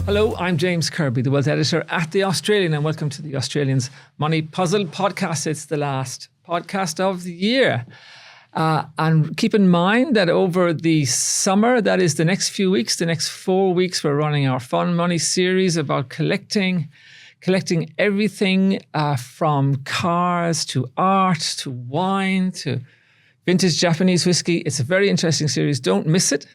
Hello, I'm James Kirby, the Wealth Editor at The Australian, and welcome to The Australian's Money Puzzle podcast. It's the last podcast of the year. And keep in mind that over the summer, that is the next few weeks, the next 4 weeks, we're running our Fun Money series about collecting everything from cars to art to wine to vintage Japanese whiskey. It's a very interesting series. Don't miss it.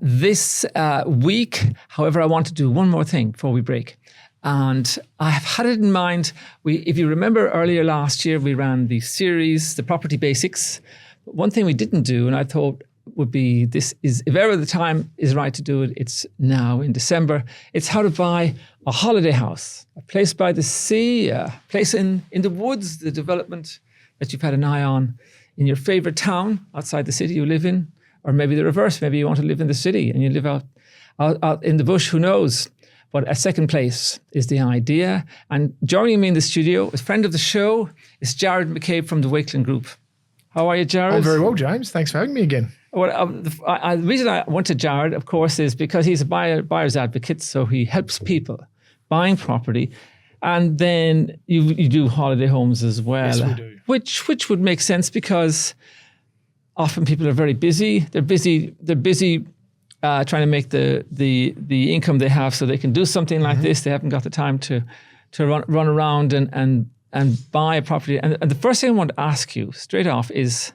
This week, however, I want to do one more thing before we break. And I've had it in mind. If you remember earlier last year, we ran the series, The Property Basics. One thing we didn't do, and I thought would be if ever the time is right to do it, it's now in December. It's how to buy a holiday house, a place by the sea, a place in the woods, the development that you've had an eye on in your favorite town outside the city you live in. Or maybe the reverse. Maybe you want to live in the city and you live out in the bush. Who knows? But a second place is the idea. And joining me in the studio, a friend of the show, is Jarrod McCabe from the Wakelin Group. How are you, Jarrod? I'm very well, James. Thanks for having me again. Well, the reason I went to Jarrod, of course, is because he's a buyer's advocate. So he helps people buying property. And then you do holiday homes as well. Yes, we do. Which would make sense because often people are very busy. They're busy trying to make the income they have so they can do something like this. They haven't got the time to run around and buy a property. And the first thing I want to ask you straight off is,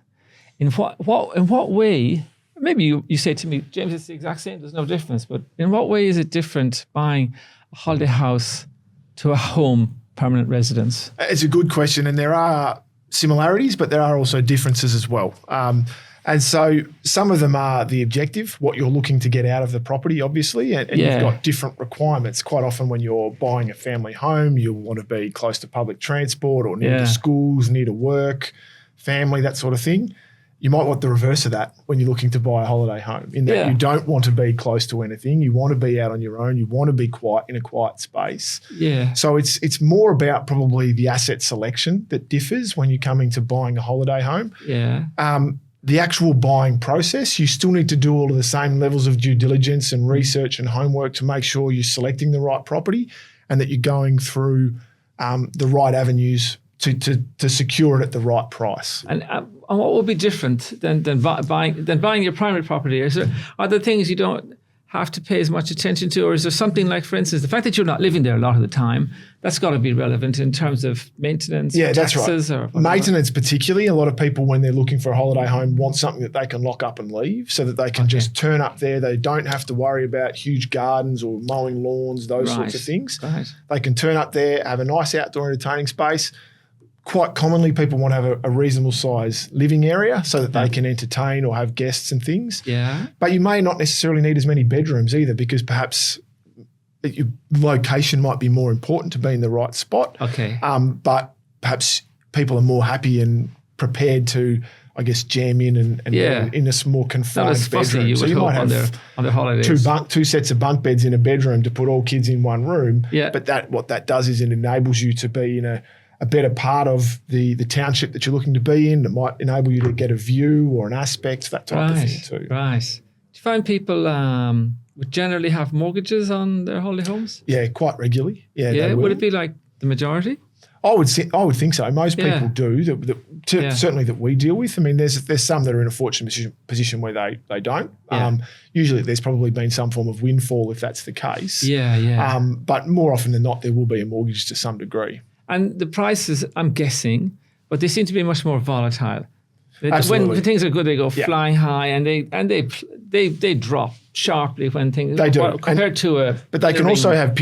in what way? Maybe you say to me, James, it's the exact same. There's no difference. But in what way is it different buying a holiday house to a home permanent residence? It's a good question, and there are similarities, but there are also differences as well. And so some of them are the objective, what you're looking to get out of the property, obviously, and you've got different requirements. Quite often when you're buying a family home, you'll want to be close to public transport or near to schools, near to work, family, that sort of thing. You might want the reverse of that when you're looking to buy a holiday home, in that you don't want to be close to anything. You want to be out on your own. You want to be quiet in a quiet space. Yeah. So it's more about probably the asset selection that differs when you're coming to buying a holiday home. Yeah. The actual buying process, you still need to do all of the same levels of due diligence and research and homework to make sure you're selecting the right property and that you're going through the right avenues to secure it at the right price. And what would be different than buying your primary property? Are there things you don't have to pay as much attention to, or is there something like, for instance, the fact that you're not living there a lot of the time, that's got to be relevant in terms of maintenance, taxes, that's right. Maintenance particularly. A lot of people, when they're looking for a holiday home, want something that they can lock up and leave so that they can just turn up there. They don't have to worry about huge gardens or mowing lawns, those sorts of things. Right. They can turn up there, have a nice outdoor entertaining space. Quite commonly, people want to have a reasonable size living area so that they can entertain or have guests and things. Yeah. But you may not necessarily need as many bedrooms either, because perhaps your location might be more important to be in the right spot. Okay. But perhaps people are more happy and prepared to, I guess, jam in and in a more confined bedroom. So you might have on their holidays. two sets of bunk beds in a bedroom to put all kids in one room. Yeah. But what that does is it enables you to be in a better part of the township that you're looking to be in. It might enable you to get a view or an aspect, that type of thing too. Right. Do you find people would generally have mortgages on their holiday homes? Yeah, quite regularly. Yeah. Would it be like the majority? I would think so. Most people do. Certainly that we deal with. I mean, there's some that are in a fortunate position where they don't. Yeah. Usually, there's probably been some form of windfall if that's the case. Yeah. But more often than not, there will be a mortgage to some degree. And the prices, I'm guessing, but they seem to be much more volatile. Absolutely. When things are good, they go flying high, and they drop sharply when things compared to But they can also have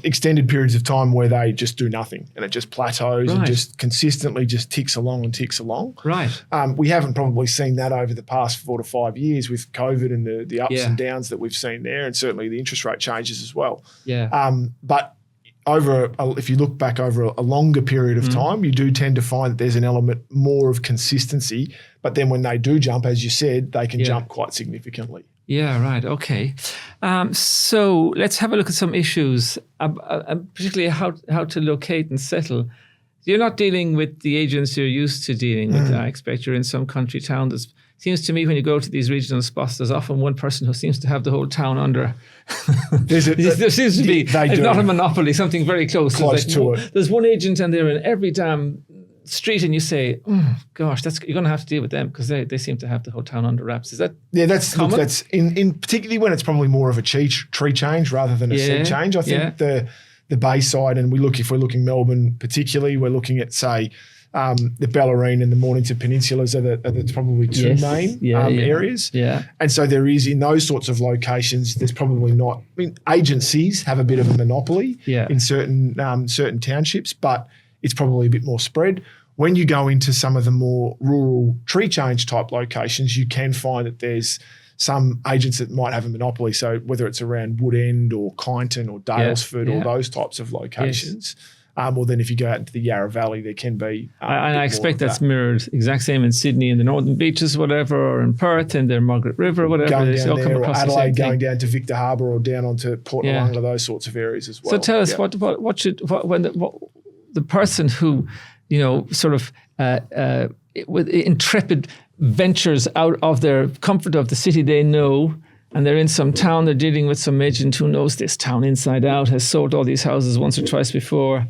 extended periods of time where they just do nothing, and it just plateaus and just consistently just ticks along. Right. We haven't probably seen that over the past 4 to 5 years with COVID and the ups and downs that we've seen there, and certainly the interest rate changes as well. Yeah. But if you look back over a longer period of time, you do tend to find that there's an element more of consistency. But then when they do jump, as you said, they can jump quite significantly. Yeah, right. Okay. So let's have a look at some issues, particularly how to locate and settle. You're not dealing with the agents you're used to dealing with. I expect you're in some country town. It seems to me when you go to these regional spots, there's often one person who seems to have the whole town under. There seems to be, if not a monopoly, something very close to it. There's one agent and they're in every damn street, and you say, "Oh gosh, you're going to have to deal with them because they seem to have the whole town under wraps." Is that common? That's in particularly when it's probably more of a tree change rather than a seed change. I think the Bayside, and if we're looking Melbourne particularly, we're looking at say the Bellarine and the Mornington Peninsulas are the probably two main areas. Yeah, and so there is in those sorts of locations. There's probably not. I mean, agencies have a bit of a monopoly in certain townships, but it's probably a bit more spread. When you go into some of the more rural tree change type locations, you can find that there's some agents that might have a monopoly. So whether it's around Woodend or Kyneton or Dalesford or those types of locations, or then if you go out into the Yarra Valley, there can be. And I expect that's mirrored exact same in Sydney in the Northern Beaches, whatever, or in Perth in the Margaret River, whatever. Going down there, or Adelaide, going down to Victor Harbour or down onto Port Noarlunga, those sorts of areas as well. So tell us the person who, sort of with intrepid ventures out of their comfort of the city they know, and they're in some town, they're dealing with some agent who knows this town inside out, has sold all these houses once or twice before.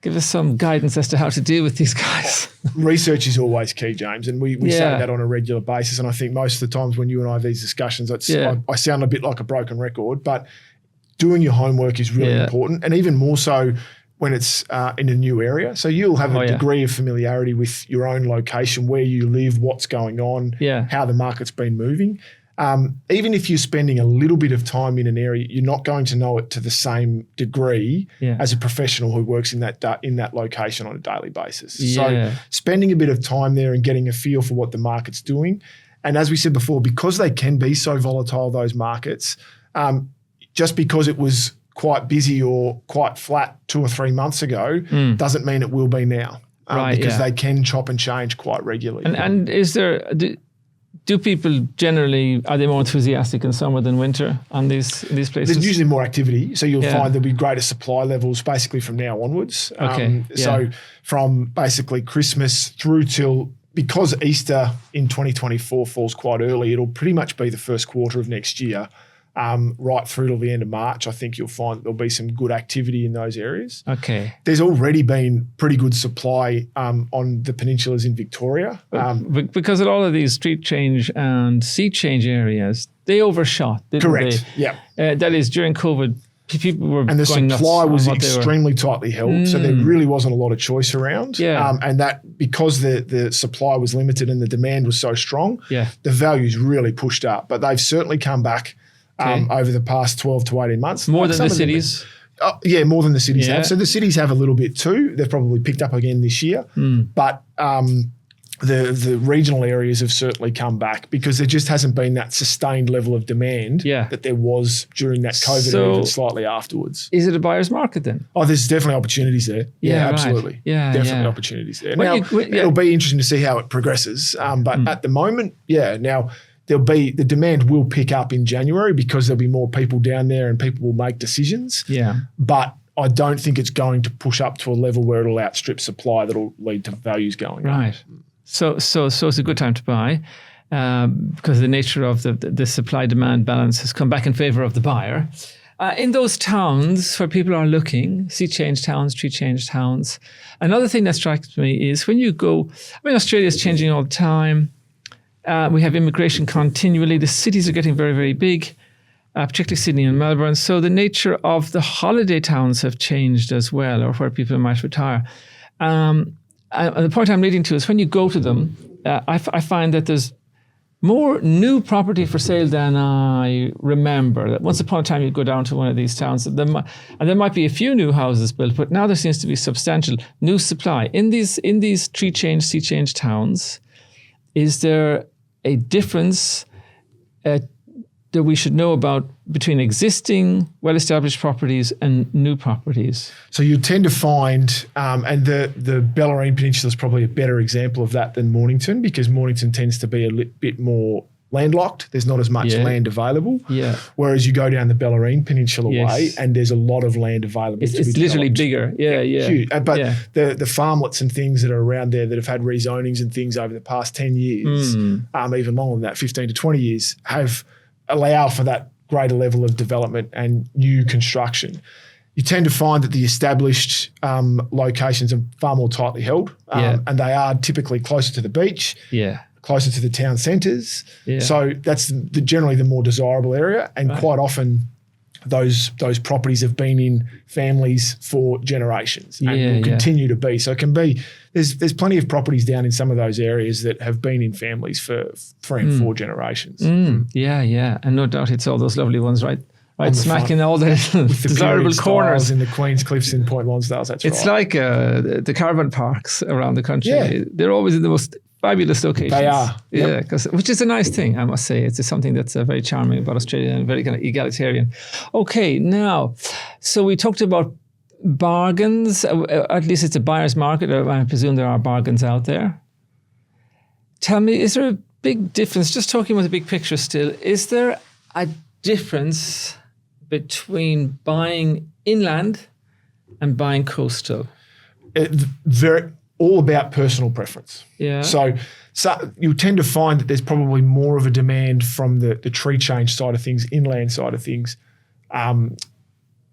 Give us some guidance as to how to deal with these guys. Research is always key, James, and we say that on a regular basis. And I think most of the times when you and I have these discussions, I sound a bit like a broken record, but doing your homework is really important, and even more so when it's in a new area. So you'll have a degree of familiarity with your own location, where you live, what's going on, how the market's been moving. Even if you're spending a little bit of time in an area, you're not going to know it to the same degree as a professional who works in that location on a daily basis. So spending a bit of time there and getting a feel for what the market's doing. And as we said before, because they can be so volatile, those markets, just because it was quite busy or quite flat 2 or 3 months ago doesn't mean it will be now, because they can chop and change quite regularly. And is there, do people generally, are they more enthusiastic in summer than winter in these places? There's usually more activity, so you'll find there'll be greater supply levels basically from now onwards. So from basically Christmas through till, because Easter in 2024 falls quite early, it'll pretty much be the first quarter of next year. Right through till the end of March, I think you'll find there'll be some good activity in those areas. Okay. There's already been pretty good supply on the peninsulas in Victoria. Because of all of these street change and sea change areas, they overshot, didn't they? Correct, yeah. That is, during COVID, people were and the going supply was extremely tightly held, so there really wasn't a lot of choice around. And that, because the supply was limited and the demand was so strong, the values really pushed up. But they've certainly come back over the past 12 to 18 months. More than the cities? More than the cities have. So the cities have a little bit too. They've probably picked up again this year. But the regional areas have certainly come back because there just hasn't been that sustained level of demand that there was during that COVID or even slightly afterwards. Is it a buyer's market then? Oh, there's definitely opportunities there. Yeah, absolutely. Definitely opportunities there. Now, it'll be interesting to see how it progresses. But at the moment, now, the demand will pick up in January because there'll be more people down there and people will make decisions. But I don't think it's going to push up to a level where it'll outstrip supply that'll lead to values going up. Right. So it's a good time to buy because the nature of the supply-demand balance has come back in favour of the buyer. In those towns where people are looking, sea change towns, tree change towns, another thing that strikes me is when you go, Australia is changing all the time. We have immigration continually. The cities are getting very, very big, particularly Sydney and Melbourne. So the nature of the holiday towns have changed as well, or where people might retire. And the point I'm leading to is when you go to them, I find that there's more new property for sale than I remember. That once upon a time, you'd go down to one of these towns, and there might be a few new houses built, but now there seems to be substantial new supply. In these tree change, sea change towns, is there a difference that we should know about between existing well-established properties and new properties? So you tend to find, and the Bellarine Peninsula is probably a better example of that than Mornington, because Mornington tends to be a bit more landlocked. There's not as much land available. Yeah. Whereas you go down the Bellarine Peninsula way and there's a lot of land available. It's literally bigger. Yeah. Huge. But the farmlets and things that are around there that have had rezonings and things over the past 10 years, even longer than that, 15 to 20 years, allow for that greater level of development and new construction. You tend to find that the established locations are far more tightly held, and they are typically closer to the beach, closer to the town centres. Yeah. So that's generally the more desirable area, and quite often those properties have been in families for generations and will continue to be. So it can be there's plenty of properties down in some of those areas that have been in families for 3 and 4 generations. Yeah, and no doubt it's all those lovely ones, right smack in all the desirable corners in the Queen's Cliffs in Point Lonsdale. It's like the caravan parks around the country. Yeah. They're always in the most fabulous locations. They are. Yeah, which is a nice thing, I must say. It's just something that's very charming about Australia and very kind of egalitarian. Okay, now, so we talked about bargains. At least it's a buyer's market. I presume there are bargains out there. Tell me, is there a big difference, just talking about the big picture still, is there a difference between buying inland and buying coastal? All about personal preference. Yeah. So you tend to find that there's probably more of a demand from the tree change side of things, inland side of things.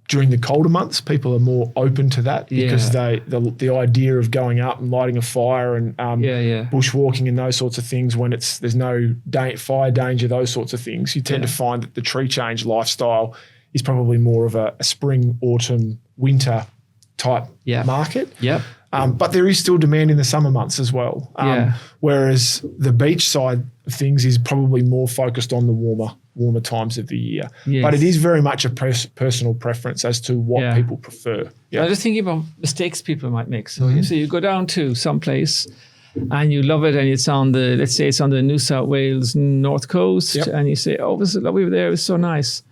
During the colder months, people are more open to that because the idea of going up and lighting a fire and bushwalking and those sorts of things when there's no fire danger, those sorts of things, you tend to find that the tree change lifestyle is probably more of a spring, autumn, winter type market. Yeah. But there is still demand in the summer months as well. Whereas the beach side of things is probably more focused on the warmer times of the year. Yes. But it is very much a personal preference as to what people prefer. Yeah. I was just thinking about mistakes people might make. So you go down to some place and you love it and it's on let's say it's on the New South Wales North Coast and you say, oh, this is lovely there, it was so nice.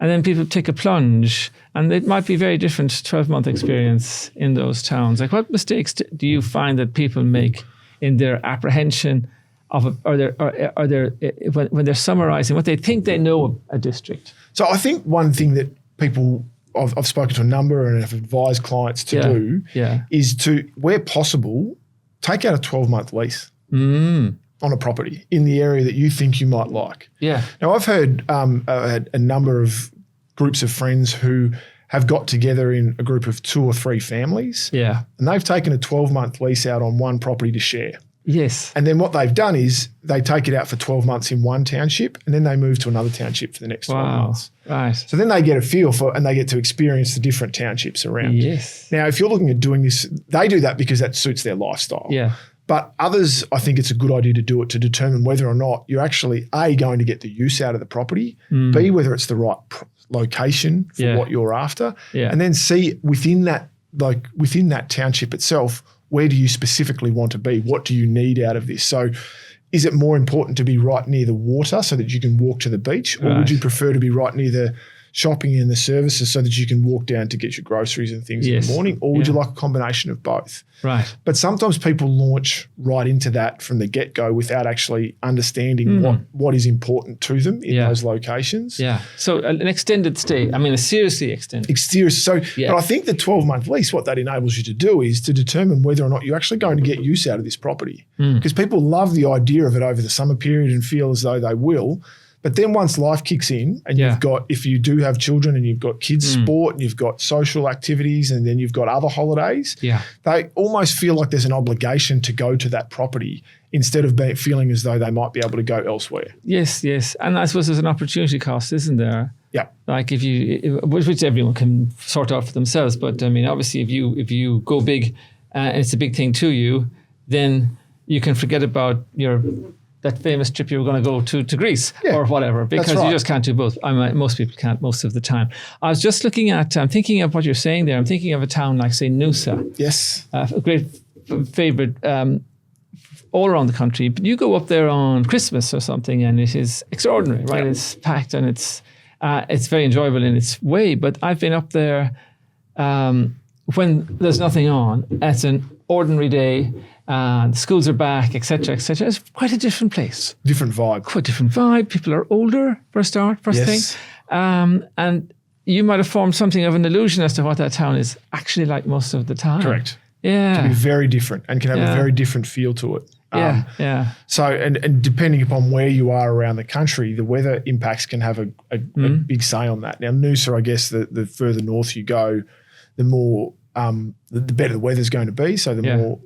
And then people take a plunge and it might be very different 12-month experience in those towns. Like what mistakes do you find that people make in their apprehension of when they're summarising what they think they know of a district? So I think one thing that people, I've spoken to a number and have advised clients to do is to, where possible, take out a 12-month lease. On a property in the area that you think you might like. Yeah. Now, I've heard a number of groups of friends who have got together in a group of 2 or 3 families. Yeah. And they've taken a 12-month lease out on one property to share. Yes. And then what they've done is they take it out for 12 months in one township and then they move to another township for the next 12 months. Right. So then they get a feel for and they get to experience the different townships around. Yes. Now, if you're looking at doing this, they do that because that suits their lifestyle. Yeah. But others, I think it's a good idea to do it to determine whether or not you're actually, A, going to get the use out of the property, B, whether it's the right location for what you're after, and then C, within that township itself, where do you specifically want to be? What do you need out of this? So is it more important to be right near the water so that you can walk to the beach, or would you prefer to be right near the shopping and the services so that you can walk down to get your groceries and things in the morning, or would you like a combination of both? Right. But sometimes people launch right into that from the get-go without actually understanding what is important to them in those locations. Yeah. So an extended stay, a seriously extended. So, but I think the 12-month lease, what that enables you to do is to determine whether or not you're actually going to get use out of this property. Because people love the idea of it over the summer period and feel as though they will. But then once life kicks in and you've got, if you do have children and you've got kids' sport and you've got social activities and then you've got other holidays, they almost feel like there's an obligation to go to that property instead of feeling as though they might be able to go elsewhere. Yes, yes. And I suppose there's an opportunity cost, isn't there? Yeah. Like which everyone can sort out for themselves. But obviously if you go big and it's a big thing to you, then you can forget about that famous trip you were going to go to Greece or whatever, because you just can't do both. Most people can't most of the time. I was just looking at, I'm thinking of what you're saying there. I'm thinking of a town like, say, Noosa. Yes. A great favourite all around the country. But you go up there on Christmas or something and it is extraordinary, right? Yeah. It's packed and it's very enjoyable in its way. But I've been up there when there's nothing on. It's an ordinary day. and the schools are back, etc., etc. It's quite a different place. Different vibe. Quite different vibe. People are older for a start, first thing. And you might have formed something of an illusion as to what that town is actually like most of the time. Correct. Yeah. It can be very different and can have a very different feel to it. So, and depending upon where you are around the country, the weather impacts can have a big say on that. Now, Noosa, I guess, the further north you go, the more, the better the weather's going to be. So the more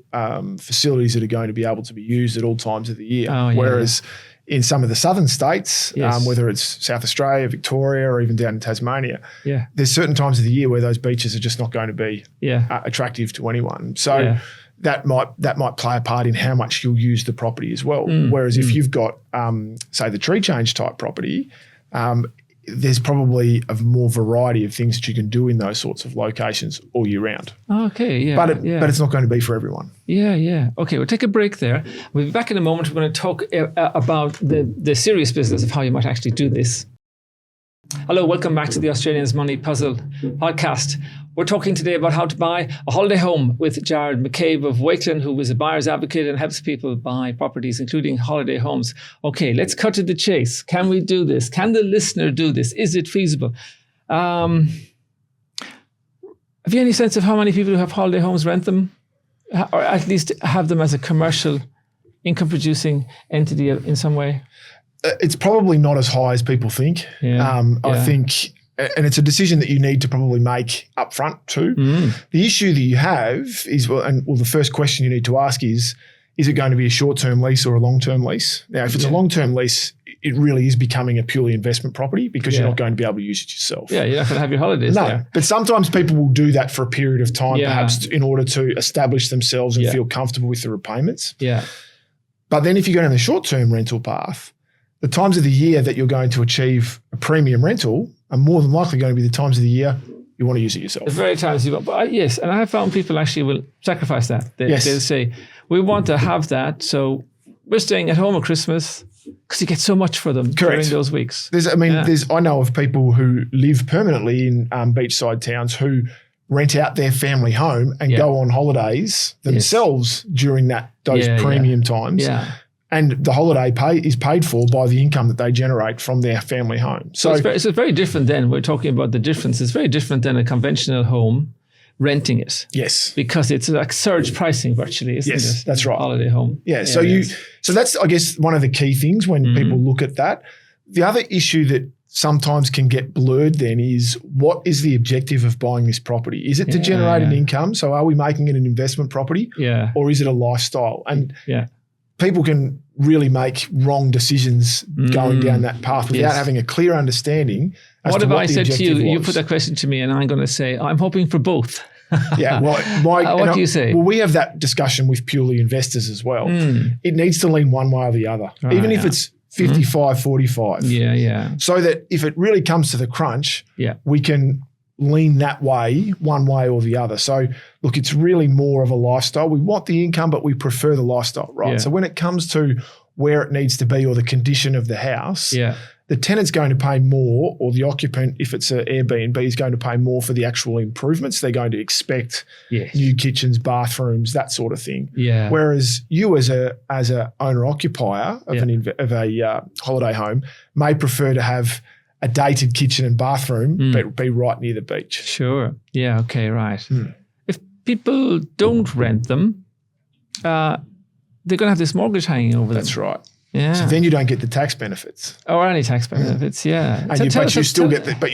facilities that are going to be able to be used at all times of the year. Whereas in some of the southern states, whether it's South Australia, Victoria, or even down in Tasmania, there's certain times of the year where those beaches are just not going to be attractive to anyone. So that might play a part in how much you'll use the property as well. Whereas if you've got, say, the tree change type property, there's probably a more variety of things that you can do in those sorts of locations all year round. Okay, yeah. But it's not going to be for everyone. Yeah. Okay, we'll take a break there. We'll be back in a moment. We're going to talk about the serious business of how you might actually do this. Hello, welcome back to the Australians Money Puzzle podcast. We're talking today about how to buy a holiday home with Jarrod McCabe of Wakelin, who is a buyer's advocate and helps people buy properties, including holiday homes. Okay, let's cut to the chase. Can we do this? Can the listener do this? Is it feasible? Have you any sense of how many people who have holiday homes rent them? Or at least have them as a commercial income-producing entity in some way? It's probably not as high as people think. I think, and it's a decision that you need to probably make up front too. The issue that you have is, the first question you need to ask is it going to be a short-term lease or a long-term lease? Now, if it's a long-term lease, it really is becoming a purely investment property because you're not going to be able to use it yourself. Yeah, you're not going to have your holidays there. But sometimes people will do that for a period of time, perhaps in order to establish themselves and feel comfortable with the repayments. But then if you go down the short-term rental path, the times of the year that you're going to achieve a premium rental are more than likely going to be the times of the year you want to use it yourself. The very times you want. But yes, and I have found people actually will sacrifice that. They'll say, we want to have that, so we're staying at home at Christmas because you get so much for them during those weeks. I know of people who live permanently in beachside towns who rent out their family home and go on holidays themselves during those premium times. And the holiday is paid for by the income that they generate from their family home. So it's very different then. We're talking about the difference. It's very different than a conventional home renting it. Yes. Because it's like surge pricing virtually, isn't it? Yes, that's right. Holiday home. Yeah. So that's, I guess, one of the key things when people look at that. The other issue that sometimes can get blurred then is, what is the objective of buying this property? Is it to generate an income? So are we making it an investment property? Or is it a lifestyle? And people can really make wrong decisions going down that path without having a clear understanding as to what the objective was. What if I said to you, you put that question to me and I'm going to say, I'm hoping for both. What do you say? Well, we have that discussion with purely investors as well. It needs to lean one way or the other, even if it's 55, 45. So that if it really comes to the crunch, we can lean that way, one way or the other. So look, it's really more of a lifestyle. We want the income, but we prefer the lifestyle, right? So when it comes to where it needs to be or the condition of the house, the tenant's going to pay more, or the occupant, if it's an Airbnb, is going to pay more for the actual improvements. They're going to expect new kitchens, bathrooms, that sort of thing. Whereas you as a owner occupier of a holiday home may prefer to have a dated kitchen and bathroom, but be right near the beach. Sure. Yeah. Okay. Right. If people don't rent them, they're going to have this mortgage hanging over them. That's right. Yeah. So then you don't get the tax benefits. Or any tax benefits, And you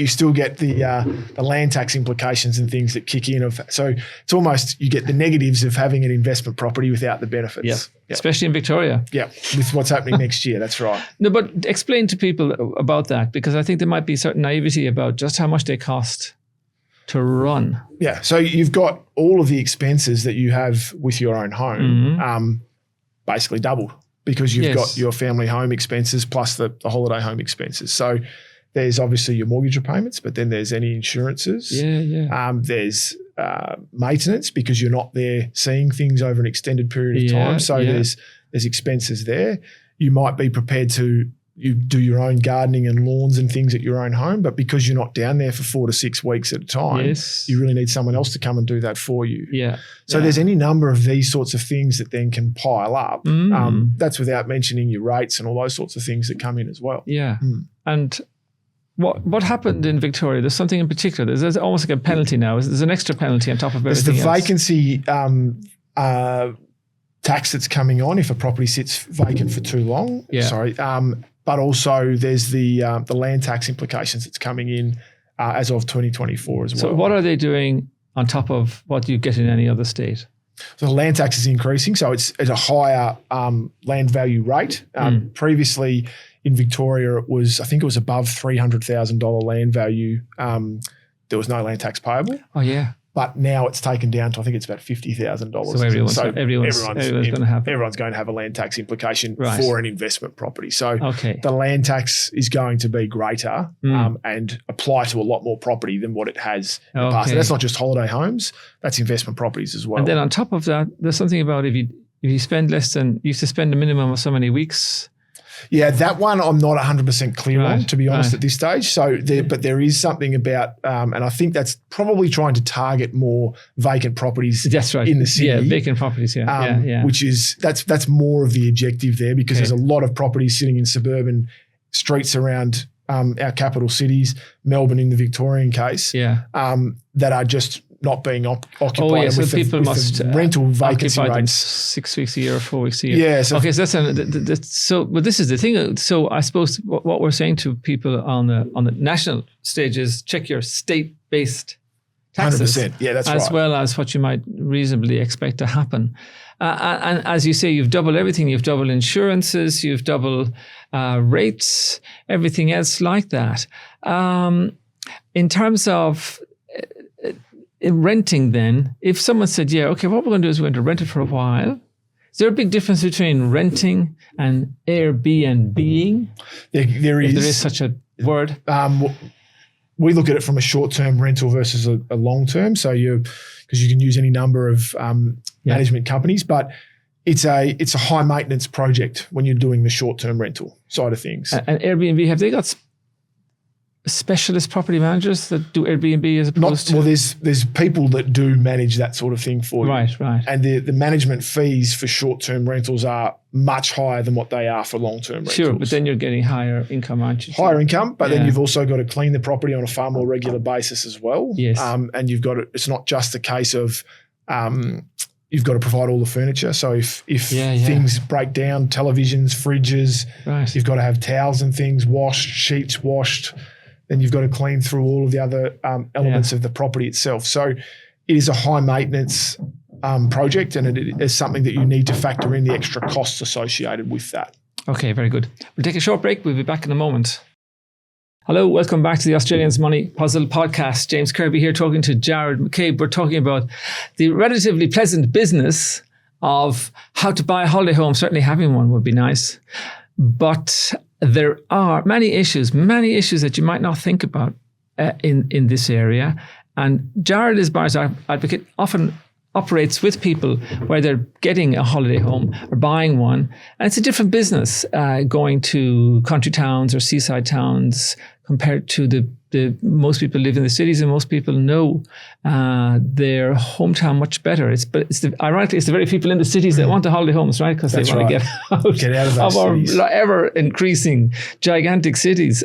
still get the land tax implications and things that kick in. So it's almost, you get the negatives of having an investment property without the benefits. Especially in Victoria. With what's happening next year. That's right. No, but explain to people about that, because I think there might be certain naivety about just how much they cost to run. Yeah. So you've got all of the expenses that you have with your own home basically doubled, because you've got your family home expenses plus the holiday home expenses. So there's obviously your mortgage repayments, but then there's any insurances. There's maintenance, because you're not there seeing things over an extended period of time. So there's expenses there. You might be prepared to you do your own gardening and lawns and things at your own home, but because you're not down there for 4 to 6 weeks at a time, you really need someone else to come and do that for you. So there's any number of these sorts of things that then can pile up. That's without mentioning your rates and all those sorts of things that come in as well. And what happened in Victoria? There's something in particular. There's almost like a penalty now. There's an extra penalty on top of everything else. There's the vacancy tax that's coming on if a property sits vacant for too long. But also there's the land tax implications that's coming in as of 2024 as well. So what are they doing on top of what you get in any other state? So the land tax is increasing. So it's at a higher land value rate. Previously in Victoria, I think it was above $300,000 land value. There was no land tax payable. But now it's taken down to, I think it's about $50,000. So everyone's going to have a land tax implication for an investment property. So the land tax is going to be greater and apply to a lot more property than what it has in the past. And that's not just holiday homes, that's investment properties as well. And then on top of that, there's something about if you spend less than, you used to spend a minimum of so many weeks. Yeah, that one I'm not 100% clear on, to be honest, at this stage. But there is something about, and I think that's probably trying to target more vacant properties in the city. Yeah, vacant properties, which is, that's more of the objective there because there's a lot of properties sitting in suburban streets around our capital cities, Melbourne in the Victorian case, that are just not being occupied. So people must rental vacancy rates 6 weeks a year or 4 weeks a year. So that's but this is the thing. So I suppose what we're saying to people on the national stage is check your state-based taxes. 100%. Yeah, that's as well as what you might reasonably expect to happen. And as you say, you've doubled everything. You've doubled insurances. You've doubled rates. Everything else like that. In terms of in renting then, if someone said, what we're going to do is we're going to rent it for a while. Is there a big difference between renting and Airbnb-ing? There is. If there is such a word. We look at it from a short-term rental versus a long-term. So because you can use any number of management companies, but it's a high-maintenance project when you're doing the short-term rental side of things. And Airbnb, have they got specialist property managers that do Airbnb as opposed to? Well, there's people that do manage that sort of thing for you. Right. And the management fees for short-term rentals are much higher than what they are for long-term rentals. Sure, but then you're getting higher income, aren't you? Higher income, but then you've also got to clean the property on a far more regular basis as well. Yes. And it's not just a case of you've got to provide all the furniture. So if things break down, televisions, fridges, you've got to have towels and things washed, sheets washed. Then you've got to clean through all of the other elements of the property itself. So it is a high maintenance project, and it is something that you need to factor in the extra costs associated with that. Okay, very good. We'll take a short break. We'll be back in a moment. Hello, welcome back to the Australians Money Puzzle podcast. James Kirby here talking to Jarrod McCabe. We're talking about the relatively pleasant business of how to buy a holiday home. Certainly having one would be nice. But there are many issues that you might not think about in this area. And Jarrod, as buyer's advocate, often operates with people where they're getting a holiday home or buying one. And it's a different business going to country towns or seaside towns compared to the most people live in the cities, and most people know their hometown much better. Ironically, it's the very people in the cities that want the holiday homes, right? Because they want to get out of our ever increasing gigantic cities.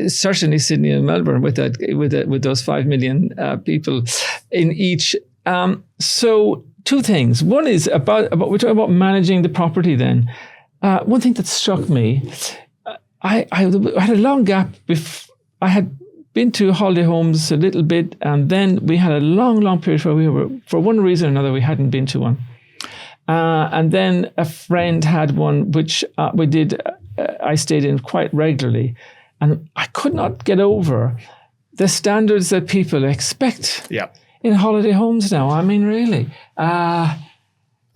Certainly Sydney and Melbourne with those 5 million people in each. So two things. One is about we're talking about managing the property. Then one thing that struck me. I had a long gap. I had been to holiday homes a little bit, and then we had a long period where we were, for one reason or another, we hadn't been to one. And then a friend had one, which I stayed in quite regularly, and I could not get over the standards that people expect in holiday homes now. I mean, really.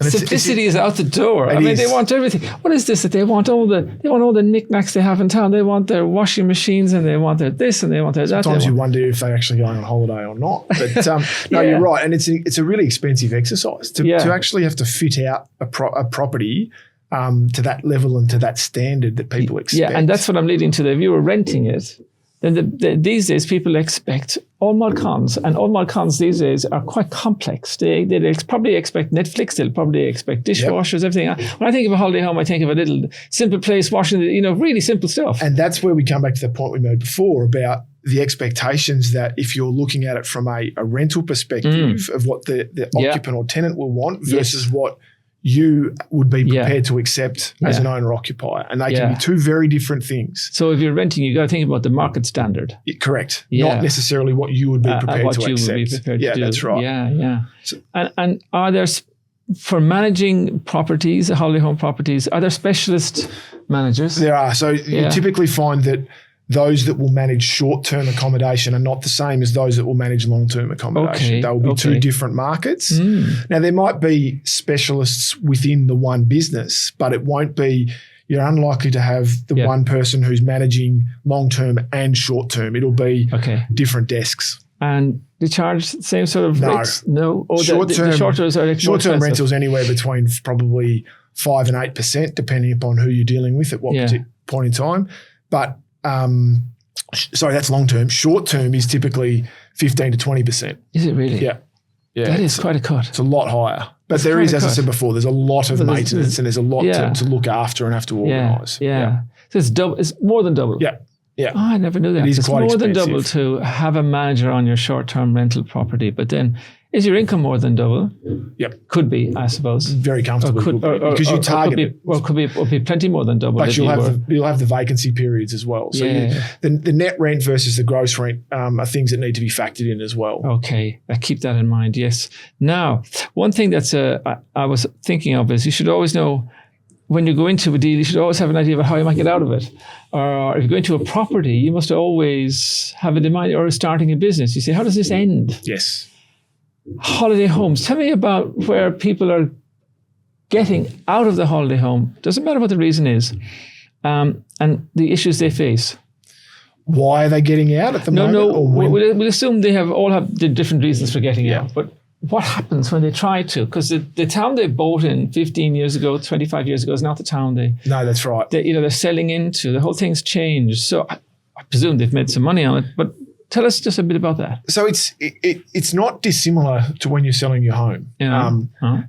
Simplicity is out the door. They want everything. What is this that they want all the knickknacks they have in town? They want their washing machines, and they want their this, and they want their that. Sometimes you wonder if they're actually going on holiday or not. But no, you're right, and it's a really expensive exercise to actually have to fit out a property to that level and to that standard that people expect. Yeah, and that's what I'm leading to. If you were renting it, then these days people expect all mod cons, and all mod cons these days are quite complex. They probably expect Netflix, they'll probably expect dishwashers, everything. When I think of a holiday home, I think of a little simple place washing, really simple stuff. And that's where we come back to the point we made before about the expectations that if you're looking at it from a rental perspective of what the occupant or tenant will want versus what you would be prepared to accept as an owner-occupier. And they can be two very different things. So if you're renting, you got to think about the market standard. Correct. Not necessarily what you would be prepared to accept. Would be prepared to do. That's right. Yeah. So, and are there, for managing properties, holiday home properties, are there specialist managers? There are. So you typically find that those that will manage short-term accommodation are not the same as those that will manage long-term accommodation. They will be two different markets. Now, there might be specialists within the one business, but it won't be, you're unlikely to have the one person who's managing long-term and short-term. It'll be different desks. And they charge the same sort of rates? No. Or the short-term rentals anywhere between probably 5 and 8%, depending upon who you're dealing with at what point in time. But sorry, that's long term. Short term is typically 15 to 20%. Is it really? Yeah. That is quite a cut. It's a lot higher. But there is, as I said before, there's a lot of maintenance and there's a lot to look after and have to organise. Yeah. So it's double. It's more than double. Yeah. Oh, I never knew that. It's more expensive. Than double to have a manager on your short-term rental property. But then, is your income more than double? Yep. Could be, I suppose. Very comfortably. Because you target it. Well, could be plenty more than double. But you'll have the vacancy periods as well. So the net rent versus the gross rent are things that need to be factored in as well. Okay. I keep that in mind, yes. Now, one thing that's I was thinking of is you should always know, when you go into a deal, you should always have an idea about how you might get out of it. Or if you go into a property, you must always have it in mind, or starting a business. You say, how does this end? Yes. Holiday homes. Tell me about where people are getting out of the holiday home. Doesn't matter what the reason is. And the issues they face. Why are they getting out at the moment? No. We'll assume they all have the different reasons for getting out. But what happens when they try to? Because the town they bought in 15 years ago, 25 years ago is not the town No, that's right. They're selling into. The whole thing's changed. So I presume they've made some money on it. But tell us just a bit about that. So it's not dissimilar to when you're selling your home.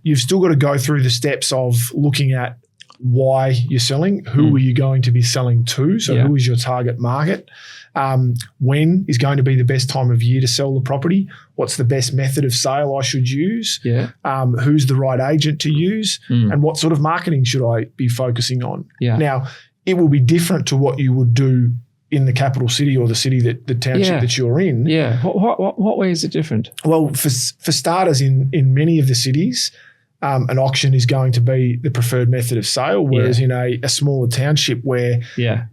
You've still got to go through the steps of looking at why you're selling, who are you going to be selling to, so who is your target market, when is going to be the best time of year to sell the property, what's the best method of sale I should use, who's the right agent to use, and what sort of marketing should I be focusing on. Now, it will be different to what you would do in the capital city or the city the township that you're in. What way is it different? Well, for starters, in many of the cities, an auction is going to be the preferred method of sale, whereas in a smaller township where,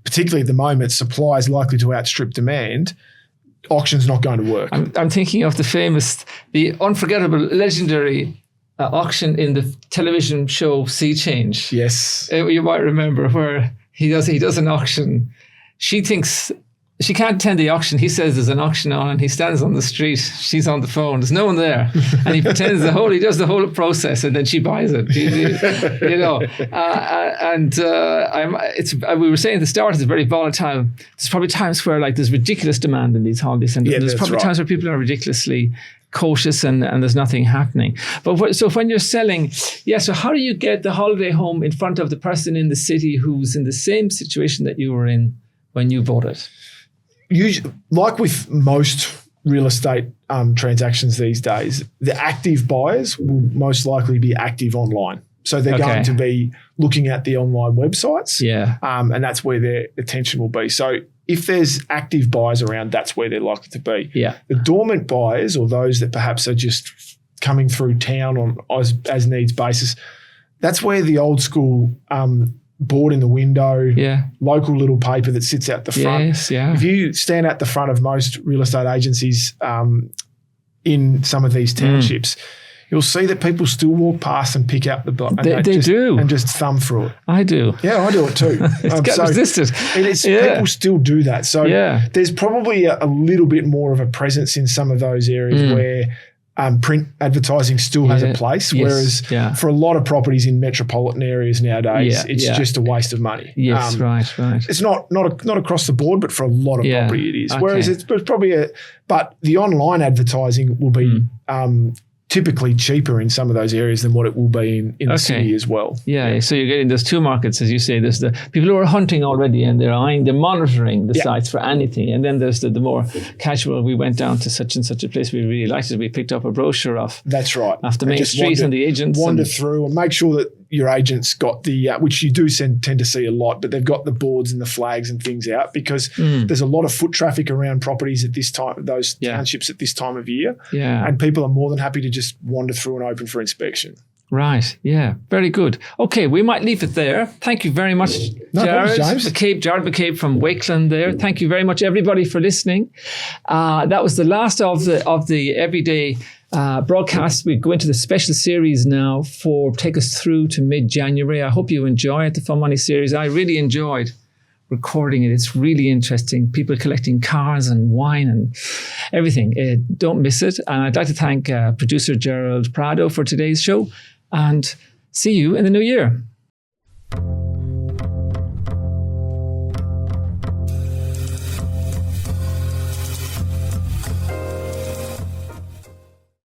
particularly at the moment, supply is likely to outstrip demand, auction's not going to work. I'm thinking of the unforgettable, legendary auction in the television show Sea Change. Yes. You might remember where he does an auction. She thinks she can't attend the auction. He says there's an auction on and he stands on the street. She's on the phone. There's no one there. And he pretends he does the whole process and then she buys it. We were saying at the start, it's very volatile. There's probably times where there's ridiculous demand in these holiday centres. There's probably times where people are ridiculously cautious and there's nothing happening. But so when you're selling, so how do you get the holiday home in front of the person in the city who's in the same situation that you were in when you bought it? Usually, like with most real estate transactions these days, the active buyers will most likely be active online. So they're going to be looking at the online websites, and that's where their attention will be. So if there's active buyers around, that's where they're likely to be. The dormant buyers, or those that perhaps are just coming through town on as needs basis, that's where the old school board in the window, local little paper that sits out the front. If you stand at the front of most real estate agencies in some of these townships, you'll see that people still walk past and pick out the book. They do. And just thumb through it. I do. Yeah, I do it too. People still do that. So there's probably a little bit more of a presence in some of those areas where print advertising still has a place, whereas for a lot of properties in metropolitan areas nowadays, it's just a waste of money. Yes, right. It's not across the board, but for a lot of property it is. Okay. Whereas it's probably but the online advertising will be typically cheaper in some of those areas than what it will be in the city as well. Yeah, so you're getting those two markets, as you say. There's the people who are hunting already and they're monitoring the sites for anything. And then there's the more casual, we went down to such and such a place, we really liked it. We picked up a brochure off. That's right. Off the main street and the agents. Wander through and make sure that your agent's got the, which you do tend to see a lot, but they've got the boards and the flags and things out because there's a lot of foot traffic around properties at this time, those townships at this time of year. Yeah. And people are more than happy to just wander through and open for inspection. Right. Yeah. Very good. Okay. We might leave it there. Thank you very much, Jarrod. Jarrod McCabe from Wakelin there. Thank you very much, everybody, for listening. That was the last of the everyday broadcast. We go into the special series now take us through to mid-January. I hope you enjoy it, the Fun Money series. I really enjoyed recording it. It's really interesting. People collecting cars and wine and everything. Don't miss it. And I'd like to thank producer Jarrod Prado for today's show and see you in the new year.